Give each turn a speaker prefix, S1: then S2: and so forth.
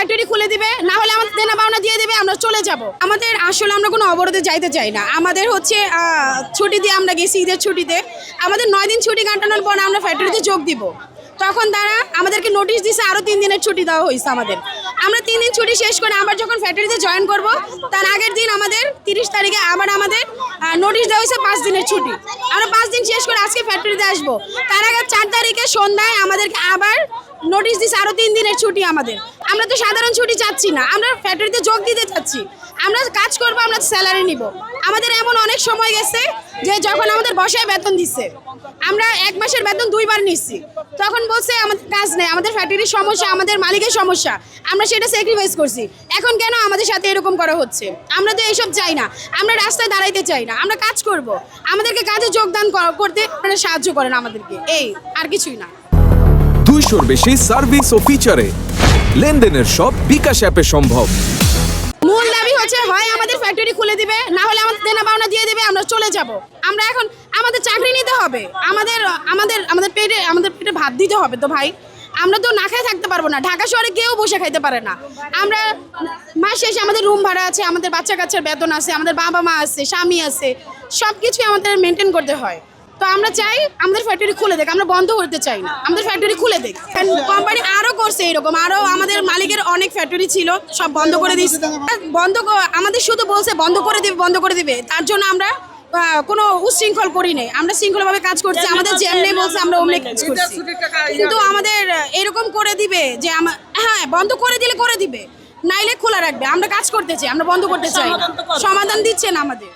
S1: Factory খুলে দিবে, না হলে আমাদের দেনা পাওনা দিয়ে দিবে, আমরা চলে যাব। আমাদের আসলে আমরা কোনো অবরোধে যাইতে চাই না। আমাদের হচ্ছে ছুটি দিয়ে আমরা গেছি ঈদের ছুটিতে, আমাদের 9 দিন ছুটি কাটানোর পর আমরা ফ্যাক্টরিতে যোগ দিব। তখন তারা আমাদেরকে নোটিশ দিয়েছে আরও 3 দিনের ছুটি দেওয়া হয়েছে আমাদের। আমরা 3 দিন ছুটি শেষ করে আবার যখন ফ্যাক্টরিতে জয়েন করব, তার আগের দিন আমাদের 30 তারিখে আবার আমাদের নোটিশ দেওয়া হয়েছে 5 দিনের ছুটি। আমরা 5 দিন শেষ করে আজকে ফ্যাক্টরিতে আসবো। তার আগে 4 তারিখে সন্ধ্যায় আমাদেরকে আবার নোটিশ দিচ্ছে আরও 3 দিনের ছুটি আমাদের। আমরা তো সাধারণ ছুটি চাচ্ছি না, আমরা ফ্যাক্টরিতে যোগ দিতে চাচ্ছি। আমরা কাজ করবো, আমরা স্যালারি নিব। আমাদের এমন অনেক সময় গেছে যে যখন আমাদের বসায় বেতন দিচ্ছে, আমরা 1 মাসের বেতন 2 বার নিচ্ছি, তখন বলছে আমাদের কাজ নেই, আমাদের ফ্যাক্টরির সমস্যা, আমাদের মালিকের সমস্যা, আমরা সেটা স্যাক্রিফাইস করছি। এখন কেন আমাদের সাথে এরকম করা হচ্ছে? আমরা তো এইসব চাই না, আমরা রাস্তায় দাঁড়াইতে চাই না, আমরা কাজ করব। আমাদেরকে কাজে যোগদান করতে আপনারা সাহায্য করেন আমাদেরকে, এই আর কিছুই না।
S2: 200-র বেশি সার্ভিস ও ফিচারে লেনদেনের সব বিকাশ অ্যাপে সম্ভব।
S1: মূল দাবি হচ্ছে হয় আমাদের ফ্যাক্টরি খুলে দিবে, না হলে আমাদের দেনা পাওনা দিয়ে দিবে, আমরা চলে যাব। আমরা এখন আমাদের চাকরি নিতে হবে, আমাদের আমাদের আমাদের পেটে ভাত দিতে হবে তো ভাই। আমরা তো না খেয়ে থাকতে পারবো না, ঢাকা শহরে কেউ বসে খাইতে পারে না। আমরা মাস শেষে আমাদের রুম ভাড়া আছে, আমাদের বাচ্চা কাচ্চার বেতন আছে, আমাদের বাবা মা আছে, স্বামী আছে, সব কিছুই আমাদের মেনটেন করতে হয়। তো আমরা চাই আমাদের ফ্যাক্টরি খুলে দেখ, আমরা বন্ধ করতে চাই না, আমাদের ফ্যাক্টরি খুলে দেখ। কোম্পানি আরও করছে এরকম, আরও আমাদের মালিকের অনেক ফ্যাক্টরি ছিল, সব বন্ধ করে দিচ্ছে। আমাদের শুধু বলছে বন্ধ করে দিবে, তার জন্য আমরা কোনো উশৃঙ্খল করি নাই, আমরা শৃঙ্খলভাবে কাজ করছি। আমাদের যেমনি বলছে আমরা অমনি কাজ করছি, কিন্তু আমাদের এরকম করে দিবে যে হ্যাঁ বন্ধ করে দিলে করে দিবে, নাইলে খোলা রাখবে। আমরা কাজ করতে চাই, আমরা বন্ধ করতে চাই না, সমাধান দিচ্ছে না আমাদের।